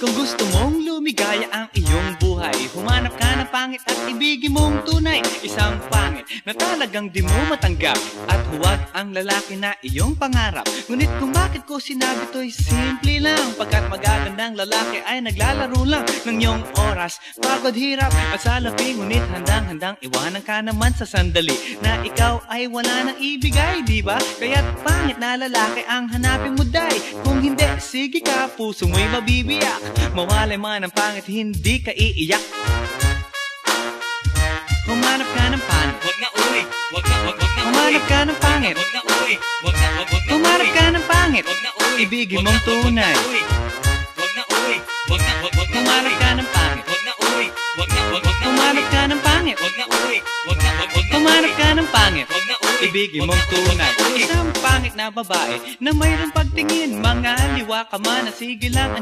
Kung gusto mong lumigaya ang iyong buhay, humanap ka ng pangit at ibigin mong tunay. Isang pangit na talagang di mo matanggap, at huwag ang lalaki na iyong pangarap. Ngunit kung bakit ko sinabi to'y simple lang, pagkat magagandang lalaki ay naglalaro lang ng iyong oras, pagod, hirap at salapi. Ngunit handang-handang iwanan ka naman sa sandali na ikaw ay wala nang ibigay, diba? Kaya't pangit na lalaki ang hanapin mo, day. Kung hindi, sige ka, puso mo'y mabibiyak. Mawalay man ang pangit, hindi ka iiyak. Humanap ka ng pangit, wag na uy, wag na humanap ka ng pangit, wag na uy, wag na humanap ka ng pangit, wag na uy, ibigin mong tunay. wag na uy, wag na humanap ka ng pangit, wag na uy, wag na humanap ka ng pangit, wag na uy, wag na humanap ka ng pangit, wag na uy, ibigin mong tunay. Isang pangit na babae na mayroong pagtingin, mga liwa ka man, sige lang, andyan